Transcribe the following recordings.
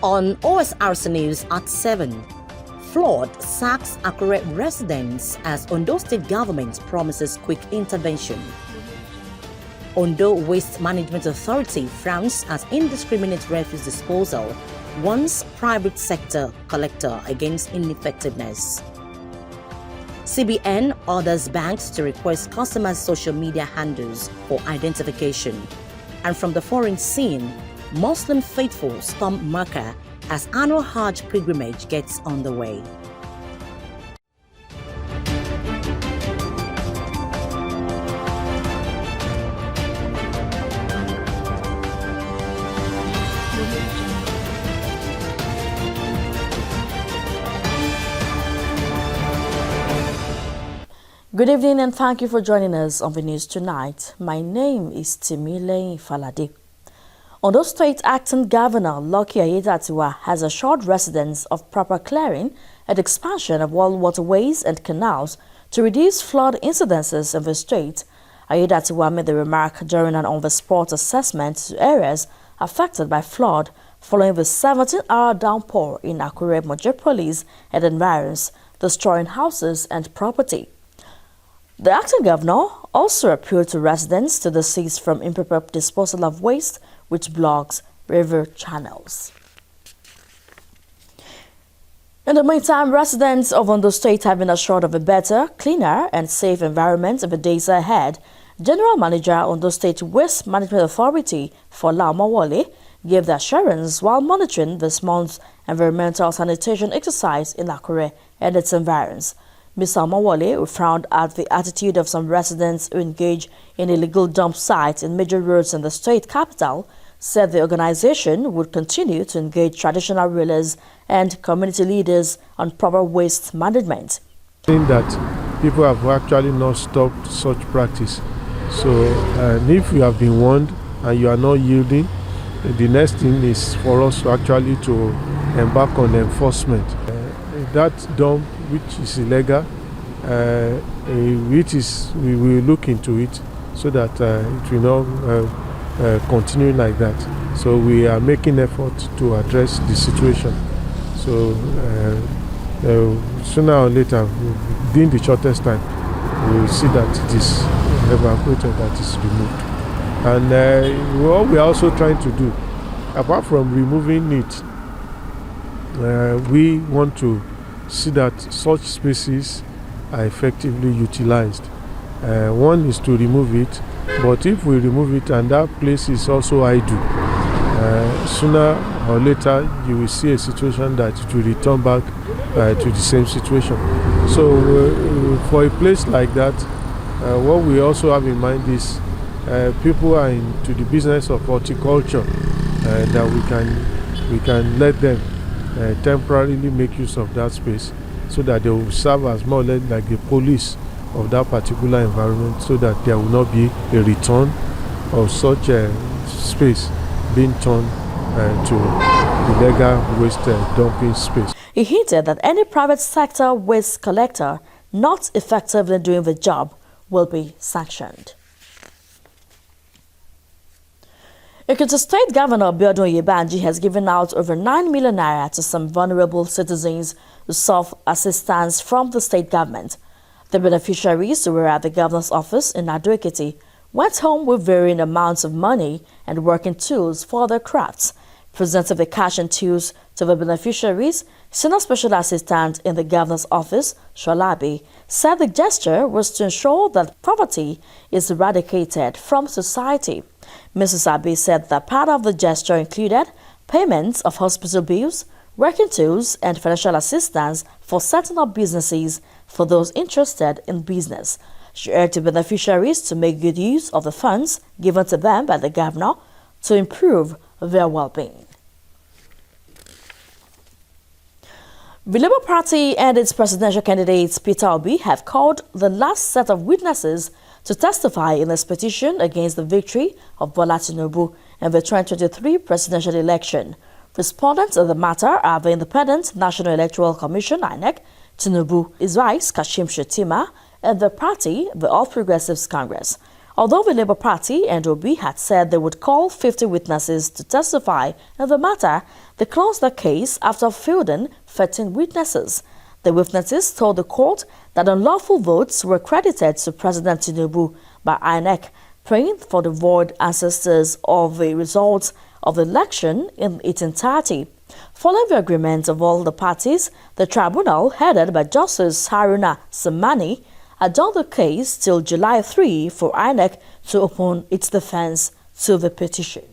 On Osrc News at 7, flood sacks Akure residents as Ondo State government promises quick intervention. Ondo Waste Management Authority frowns at indiscriminate refuse disposal, warns private sector collector against ineffectiveness. CBN orders banks to request customers' social media handles for identification. And from the foreign scene, Muslim faithful storm Mecca as annual Hajj pilgrimage gets underway. Good evening and thank you for joining us on the news tonight. My name is Timile Falade. Ondo State Acting Governor Lucky Ayedatiwa has assured residents of proper clearing and expansion of all waterways and canals to reduce flood incidences in the state. Ayedatiwa made the remark during an on-the-spot assessment to areas affected by flood following the 17-hour downpour in Akure Metropolis and environs, destroying houses and property. The acting governor also appealed to residents to desist from improper disposal of waste which blocks river channels. In the meantime, residents of Ondo State have been assured of a better, cleaner and safe environment in the days ahead. General Manager, Ondo State Waste Management Authority, Fola Omowole, gave the assurance while monitoring this month's environmental sanitation exercise in Akure and its environs. Ms. Omowole frowned at the attitude of some residents who engage in illegal dump sites in major roads in the state capital, said the organization would continue to engage traditional rulers and community leaders on proper waste management. That people have actually not stopped such practice. So if you have been warned and you are not yielding, the next thing is for us to actually to embark on enforcement. That dump which is illegal, we will look into it so that it will not continue like that. So we are making effort to address the situation. So sooner or later, within the shortest time, we will see that it is evacuated, that is removed. And what we are also trying to do, apart from removing it, we want to see that such spaces are effectively utilized. One is to remove it, but if we remove it and that place is also idle, sooner or later you will see a situation that it will return back to the same situation. So for a place like that, what we also have in mind is people are into the business of horticulture, that we can let them temporarily make use of that space so that they will serve as more or less like the police of that particular environment, so that there will not be a return of such a space being turned to illegal waste dumping space. He hinted that any private sector waste collector not effectively doing the job will be sanctioned. Ekiti State Governor Biodun Yebanji has given out over 9 million naira to some vulnerable citizens who sought assistance from the state government. The beneficiaries who were at the governor's office in Ado-Ekiti went home with varying amounts of money and working tools for their crafts. Presenting the cash and tools to the beneficiaries, Senior Special Assistant in the governor's office, Sholabi, said the gesture was to ensure that poverty is eradicated from society. Mrs. Abbey said that part of the gesture included payments of hospital bills, working tools, and financial assistance for setting up businesses for those interested in business. She urged the beneficiaries to make good use of the funds given to them by the governor to improve their well-being. The Labour Party and its presidential candidate Peter Obi have called the last set of witnesses to testify in this petition against the victory of Bola Tinubu in the 2023 presidential election. Respondents to the matter are the Independent National Electoral Commission (INEC), Tinubu, his vice Kashim Shettima, and the party, the All Progressives Congress. Although the Labour Party and OB had said they would call 50 witnesses to testify in the matter, they closed the case after fielding 13 witnesses. The witnesses told the court that unlawful votes were credited to President Tinubu by INEC, praying for the void ancestors of the results of the election in its entirety. Following the agreement of all the parties, the tribunal, headed by Justice Haruna Samani, adjourned the case till July 3 for INEC to open its defense to the petition.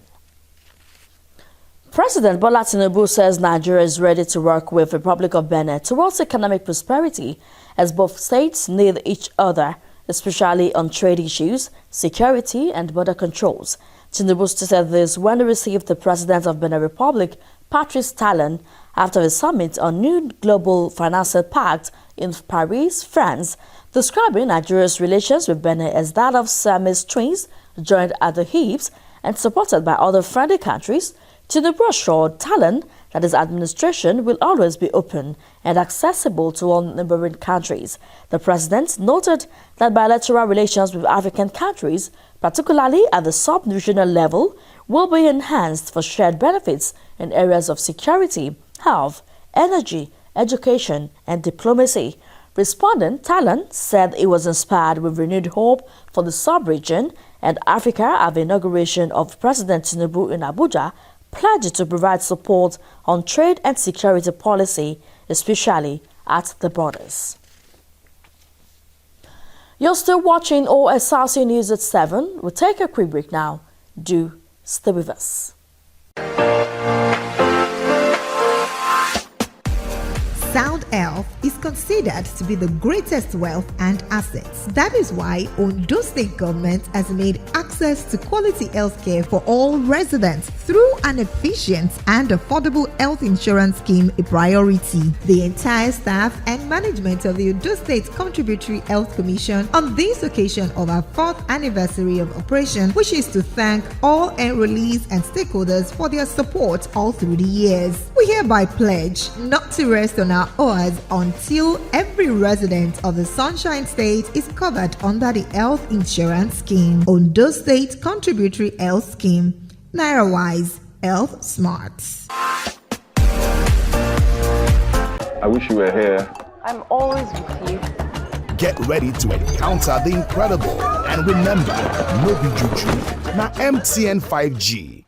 President Bola Tinubu says Nigeria is ready to work with the Republic of Benin towards economic prosperity as both states need each other, especially on trade issues, security and border controls. Tinubu stated this when he received the President of Benin Republic, Patrice Talon, after a summit on new global financial pact in Paris, France, describing Nigeria's relations with Benin as that of Siamese twins joined at the hips and supported by other friendly countries. Tinubu assured Talon that his administration will always be open and accessible to all neighboring countries. The president noted that bilateral relations with African countries, particularly at the sub-regional level, will be enhanced for shared benefits in areas of security, health, energy, education, and diplomacy. Responding, Talon said he was inspired with renewed hope for the sub-region and Africa at the inauguration of President Tinubu in Abuja, pledged to provide support on trade and security policy, especially at the borders. You're still watching Osrc News at 7. We'll take a quick break now. Do stay with us. Sound health is considered to be the greatest wealth and assets. That is why Ondo State Government has made access to quality healthcare for all residents through an efficient and affordable health insurance scheme a priority. The entire staff and management of the Ondo State Contributory Health Commission on this occasion of our 4th anniversary of operation wishes to thank all enrollees and stakeholders for their support all through the years. We hereby pledge not to rest on our oars until every resident of the Sunshine State is covered under the health insurance scheme. Ondo State Contributory Health Scheme. NairaWise Health Smarts. I wish you were here. I'm always with you. Get ready to encounter the incredible. And remember, no be juju, na MTN 5G.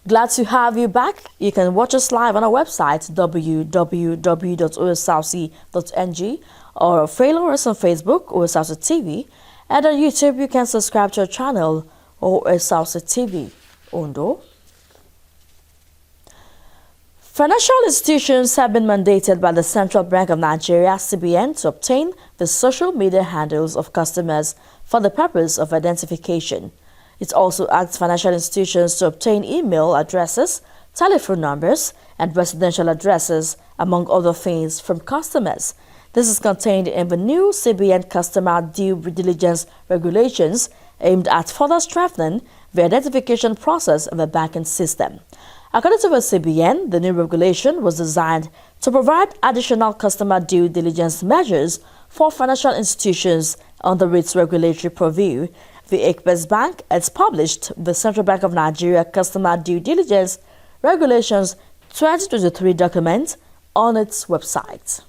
Glad to have you back. You can watch us live on our website www.osrc.ng or follow us on Facebook, Osrc TV, and on YouTube you can subscribe to our channel, Osrc TV Ondo. Financial institutions have been mandated by the Central Bank of Nigeria, CBN, to obtain the social media handles of customers for the purpose of identification. It also asks financial institutions to obtain email addresses, telephone numbers, and residential addresses, among other things, from customers. This is contained in the new CBN Customer Due Diligence Regulations aimed at further strengthening the identification process of the banking system. According to the CBN, the new regulation was designed to provide additional customer due diligence measures for financial institutions under its regulatory purview. The Ekbes Bank has published the Central Bank of Nigeria Customer Due Diligence Regulations 2023 document on its website.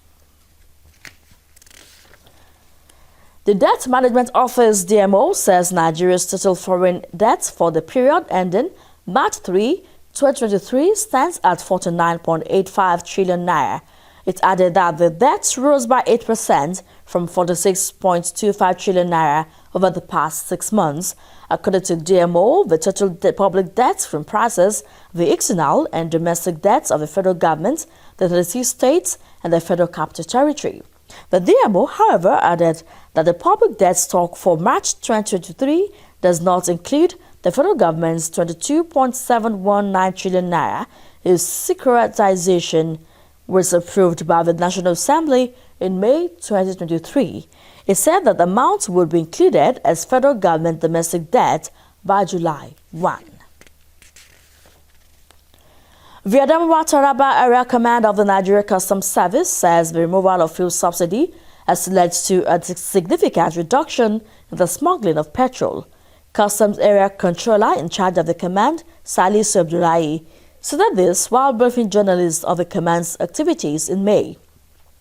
The Debt Management Office DMO says Nigeria's total foreign debt for the period ending March 3, 2023 stands at 49.85 trillion naira. It added that the debt rose by 8% from 46.25 trillion naira over the past 6 months. According to DMO, the total public debt comprises the external and domestic debts of the federal government, the 32 states, and the Federal Capital Territory. The DMO, however, added that the public debt stock for March 2023 does not include the federal government's 22.719 trillion naira, whose securitization was approved by the National Assembly in May 2023. It said that the amount would be included as federal government domestic debt by July 1. The Adamawa Taraba Area Command of the Nigeria Customs Service says the removal of fuel subsidy has led to a significant reduction in the smuggling of petrol. Customs Area Controller in charge of the command, Salisu Abdullahi, said this while briefing journalists of the command's activities in May.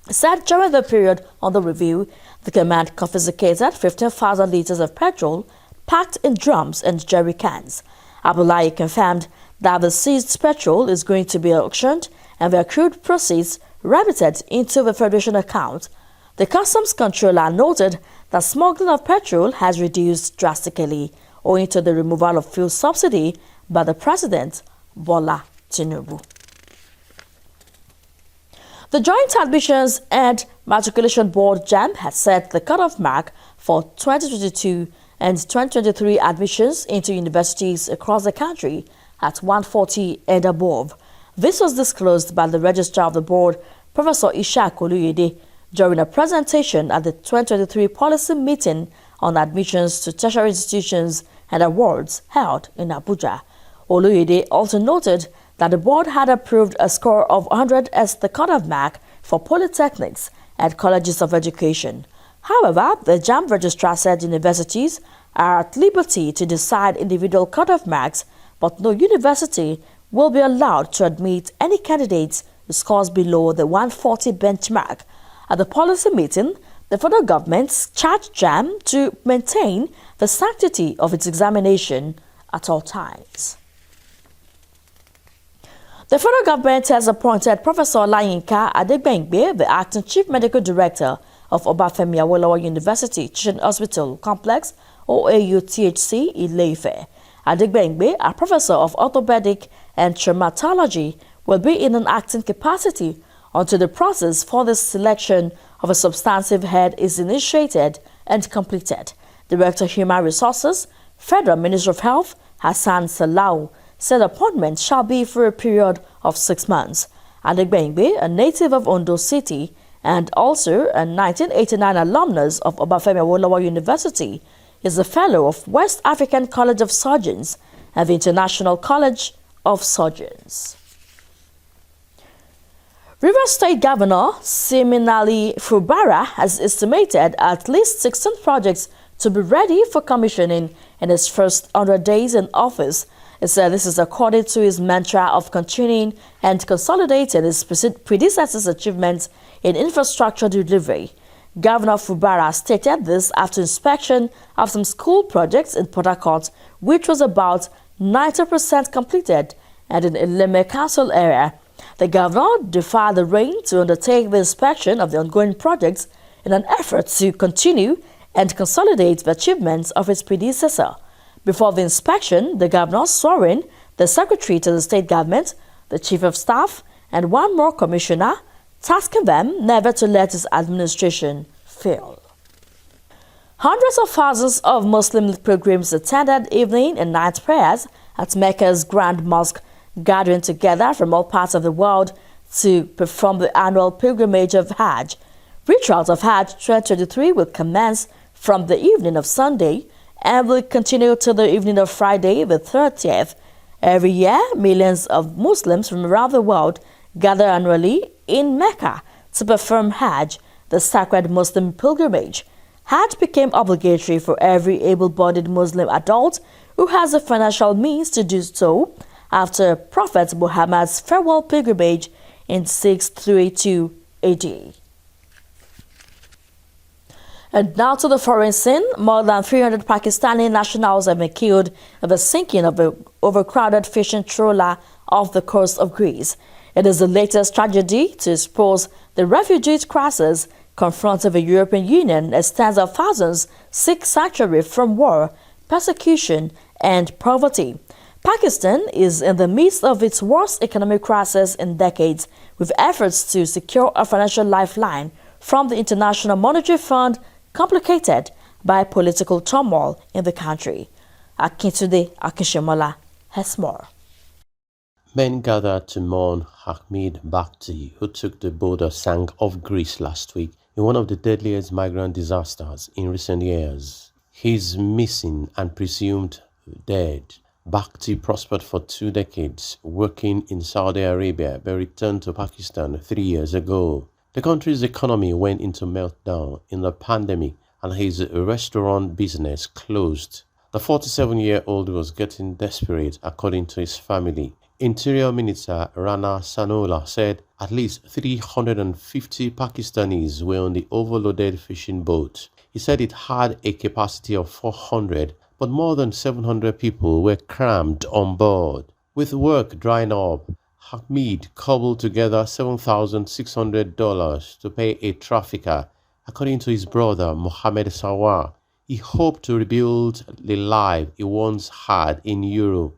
He said during the period under review, the command confiscated 15,000 liters of petrol packed in drums and jerry cans. Abdullahi confirmed that the seized petrol is going to be auctioned and the accrued proceeds remitted into the Federation account. The Customs Controller noted that smuggling of petrol has reduced drastically owing to the removal of fuel subsidy by the President, Bola Tinubu. The Joint Admissions and Matriculation Board (JAMB) has set the cutoff mark for 2022 and 2023 admissions into universities across the country at 140 and above. This was disclosed by the Registrar of the Board, Professor Ishaq Oluyede, during a presentation at the 2023 policy meeting on admissions to tertiary institutions and awards held in Abuja. Oluyede also noted that the board had approved a score of 100 as the cutoff mark for polytechnics and colleges of education. However, the JAMB registrar said universities are at liberty to decide individual cutoff marks, but no university will be allowed to admit any candidates who scores below the 140 benchmark. At the policy meeting, the federal government charged JAMB to maintain the sanctity of its examination at all times. The federal government has appointed Professor Olayinka Adegbengbe, the acting chief medical director of Obafemi Awolowo University Teaching Hospital Complex, OAU-THC, Ile-Ife. Adegbengbe, a professor of orthopedic and traumatology, will be in an acting capacity until the process for the selection of a substantive head is initiated and completed. Director Human Resources, Federal Minister of Health, Hassan Salau, said appointment shall be for a period of 6 months. Adegbengbe, a native of Ondo City and also a 1989 alumnus of Obafemi Awolowo University, is a fellow of West African College of Surgeons and the International College of Surgeons. Rivers State Governor Siminali Fubara has estimated at least 16 projects to be ready for commissioning in his first 100 days in office. He said this is according to his mantra of continuing and consolidating his predecessor's achievements in infrastructure delivery. Governor Fubara stated this after inspection of some school projects in Port Harcourt, which was about 90% completed, and in Eleme Council area. The governor defied the rain to undertake the inspection of the ongoing projects in an effort to continue and consolidate the achievements of his predecessor. Before the inspection, the governor swore in the secretary to the state government, the chief of staff, and one more commissioner, tasking them never to let his administration fail. Hundreds of thousands of Muslim pilgrims attended evening and night prayers at Mecca's Grand Mosque, gathering together from all parts of the world to perform the annual pilgrimage of Hajj. Rituals of Hajj 2023 will commence from the evening of Sunday and will continue till the evening of Friday, the 30th. Every year, millions of Muslims from around the world gather annually in Mecca to perform Hajj, the sacred Muslim pilgrimage. Hajj became obligatory for every able-bodied Muslim adult who has the financial means to do so after Prophet Muhammad's farewell pilgrimage in 632 AD. And now to the foreign scene. More than 300 Pakistani nationals have been killed in the sinking of an overcrowded fishing trawler off the coast of Greece. It is the latest tragedy to expose the refugee crisis confronting the European Union as tens of thousands seek sanctuary from war, persecution, and poverty. Pakistan is in the midst of its worst economic crisis in decades, with efforts to secure a financial lifeline from the International Monetary Fund complicated by political turmoil in the country. Akintunde Akishemola has more. Men gathered to mourn Hamid Bhakti, who took the boat or sank off Greece last week in one of the deadliest migrant disasters in recent years. He is missing and presumed dead. Bhakti prospered for 2 decades, working in Saudi Arabia, but returned to Pakistan 3 years ago. The country's economy went into meltdown in the pandemic and his restaurant business closed. The 47-year-old was getting desperate, according to his family. Interior Minister Rana Sanola said at least 350 Pakistanis were on the overloaded fishing boat. He said it had a capacity of 400, but more than 700 people were crammed on board. With work drying up, Hamid cobbled together $7,600 to pay a trafficker. According to his brother, Mohammed Sawar, he hoped to rebuild the life he once had in Europe.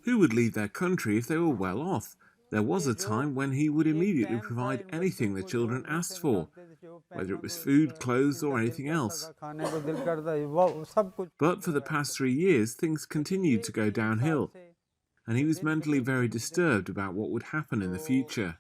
Who would leave their country if they were well off? There was a time when he would immediately provide anything the children asked for, whether it was food, clothes, or anything else. But for the past 3 years, things continued to go downhill, and he was mentally very disturbed about what would happen in the future.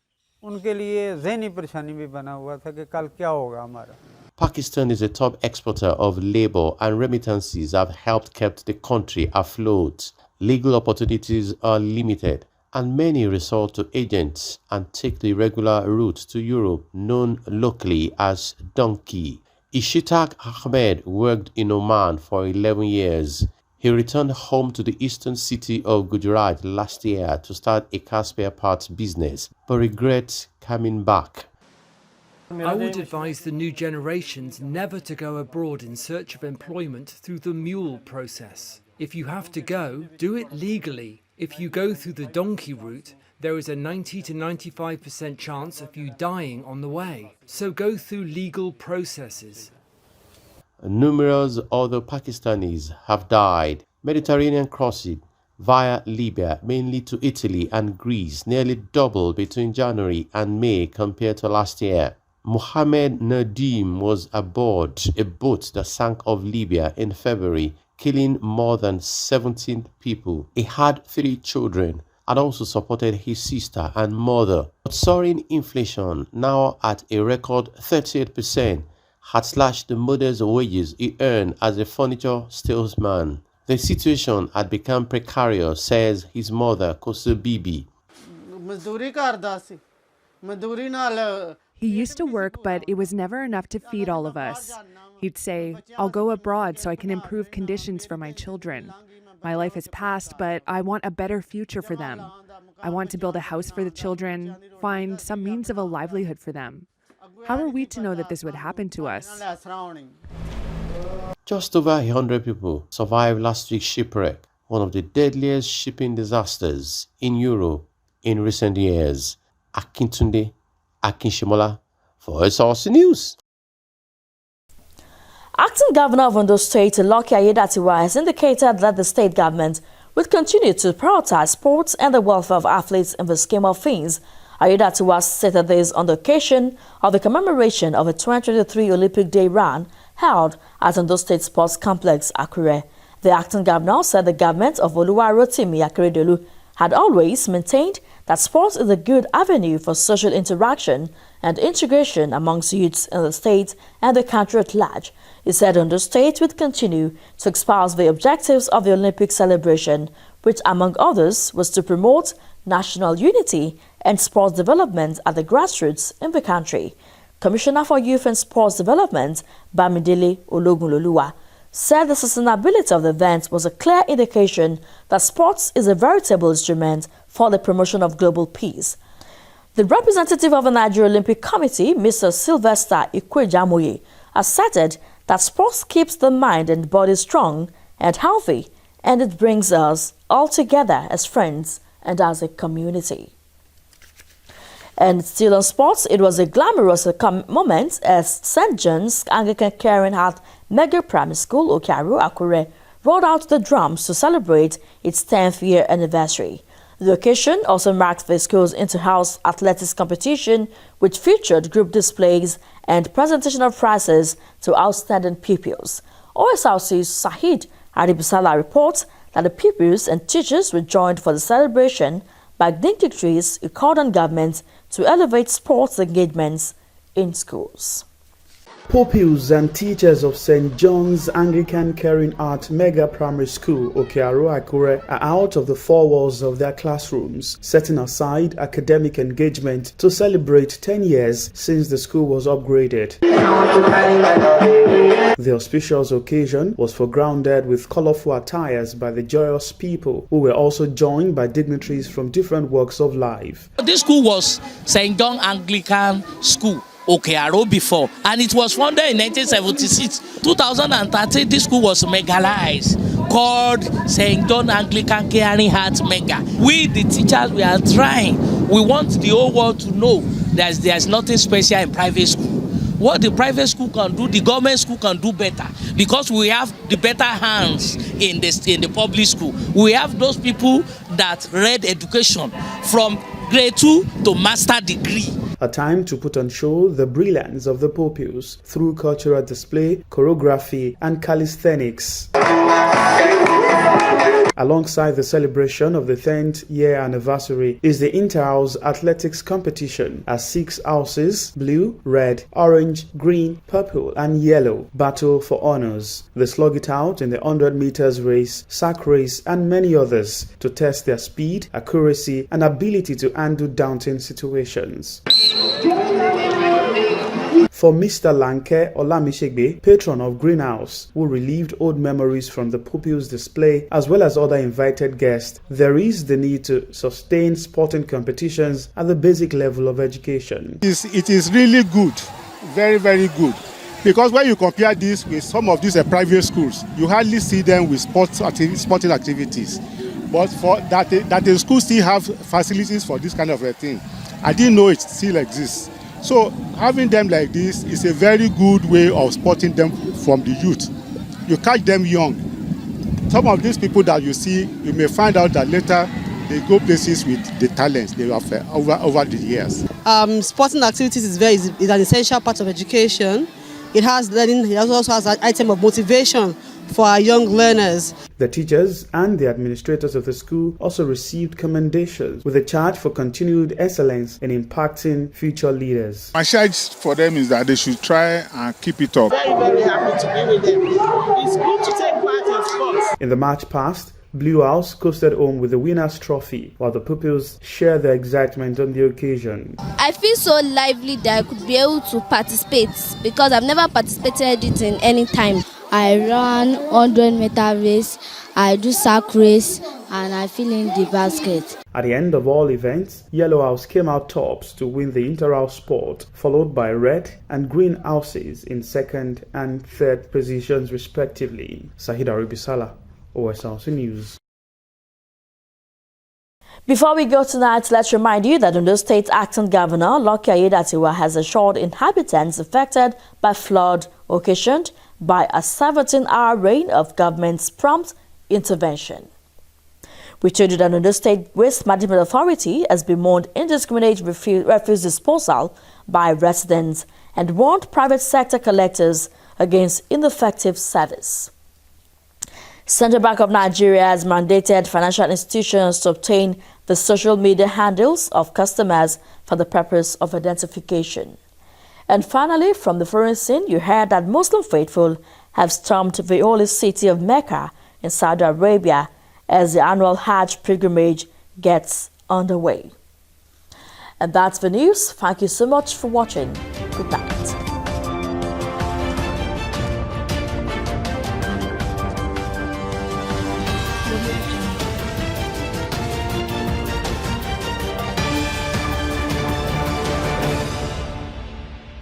Pakistan is a top exporter of labor, and remittances have helped keep the country afloat. Legal opportunities are limited, and many resort to agents and take the irregular route to Europe, known locally as donkey. Ishitaq Ahmed worked in Oman for 11 years. He returned home to the eastern city of Gujarat last year to start a car spare parts business, but regrets coming back. I would advise the new generations never to go abroad in search of employment through the mule process. If you have to go, do it legally. If you go through the donkey route, there is a 90 to 95% chance of you dying on the way. So go through legal processes. Numerous other Pakistanis have died. Mediterranean crossing via Libya, mainly to Italy and Greece, nearly doubled between January and May compared to last year. Mohammed Nadim was aboard a boat that sank off Libya in February, killing more than 17 people. He had 3 children and also supported his sister and mother. But soaring inflation, now at a record 38%, had slashed the mother's wages he earned as a furniture salesman. The situation had become precarious, says his mother, Kosu Bibi. He used to work, but it was never enough to feed all of us. He'd say, "I'll go abroad so I can improve conditions for my children. My life has passed, but I want a better future for them. I want to build a house for the children, find some means of a livelihood for them. How are we to know that this would happen to us?" Just over 100 people survived last week's shipwreck, one of the deadliest shipping disasters in Europe in recent years. Akintunde Akinshimola for Osrc News. Acting Governor of Ondo State, Lucky Ayedatiwa, has indicated that the state government would continue to prioritize sports and the welfare of athletes in the scheme of things. Ayedatiwa stated this on the occasion of the commemoration of the 2023 Olympic Day run held at Ondo State Sports Complex, Akure. The acting governor said the government of Oluwarotimi Akeredolu had always maintained that sports is a good avenue for social interaction and integration amongst youths in the state and the country at large. He said Ondo State would continue to espouse the objectives of the Olympic celebration, which among others was to promote national unity and sports development at the grassroots in the country. Commissioner for Youth and Sports Development, Bamidele Ologunloluwa, said the sustainability of the event was a clear indication that sports is a veritable instrument for the promotion of global peace. The representative of the Nigeria Olympic Committee, Mr. Sylvester Ikwejamoye, asserted that sports keeps the mind and body strong and healthy, and it brings us all together as friends and as a community. And still on sports, it was a glamorous moment as St. John's Anglican Caring Heart Mega Primary School, Okaru, Akure, rolled out the drums to celebrate its 10th year anniversary. The occasion also marked the school's inter-house athletics competition, which featured group displays and presentation of prizes to outstanding pupils. OSRC's Sahid Aribusala reports that the pupils and teachers were joined for the celebration by dignitaries who called on government to elevate sports engagements in schools. Pupils and teachers of St. John's Anglican Caring Art Mega Primary School, Okearo Akure, are out of the four walls of their classrooms, setting aside academic engagement to celebrate 10 years since the school was upgraded. The auspicious occasion was foregrounded with colorful attires by the joyous people, who were also joined by dignitaries from different walks of life. This school was St. John Anglican School, Okearo before, and it was founded in 1976. 2013, this school was megalized, called St. John Anglican Caring Heart Mega. We, the teachers, we are trying. We want the whole world to know that there's nothing special in private school. What the private school can do, the government school can do better, because we have the better hands in the public school. We have those people that read education from grade 2 to master degree. A time to put on show the brilliance of the pupils through cultural display, choreography, and calisthenics. Alongside the celebration of the 10th year anniversary is the Inter-House Athletics Competition, as 6 houses, blue, red, orange, green, purple, and yellow, battle for honors. They slug it out in the 100 meters race, sack race, and many others to test their speed, accuracy, and ability to handle daunting situations. For Mr. Lanke Olamishegbe, patron of Greenhouse, who relived old memories from the pupils' display as well as other invited guests, there is the need to sustain sporting competitions at the basic level of education. It is really good, very, very good. Because when you compare this with some of these private schools, you hardly see them with sporting activities. But for that the schools still have facilities for this kind of a thing. I didn't know it still exists. So having them like this is a very good way of spotting them from the youth. You catch them young. Some of these people that you see, you may find out that later they go places with the talents they have over the years. Sporting activities is an essential part of education. It has learning. It also has an item of motivation for our young learners. The teachers and the administrators of the school also received commendations with a charge for continued excellence in impacting future leaders. My charge for them is that they should try and keep it up. Very, very happy to be with them. It's good to take part in sports. In the match past, Blue House coasted home with the winner's trophy, while the pupils shared their excitement on the occasion. I feel so lively that I could be able to participate because I've never participated in it in any time. I run 100-meter race, I do sack race, and I fill in the basket. At the end of all events, Yellow House came out tops to win the inter-house sport, followed by Red and Green Houses in second and third positions respectively. Sahid Aribisala, Osrc News. Before we go tonight, let's remind you that Ondo State Acting Governor Lucky Aiyedatiwa has assured inhabitants affected by flood occasioned by a 17-hour rain of government's prompt intervention. We told you that Ondo State Waste Management Authority has bemoaned indiscriminate refuse disposal by residents and warned private sector collectors against ineffective service. Central Bank of Nigeria has mandated financial institutions to obtain the social media handles of customers for the purpose of identification. And finally, from the foreign scene, you heard that Muslim faithful have stormed the holy city of Mecca in Saudi Arabia as the annual Hajj pilgrimage gets underway. And that's the news. Thank you so much for watching. Good night.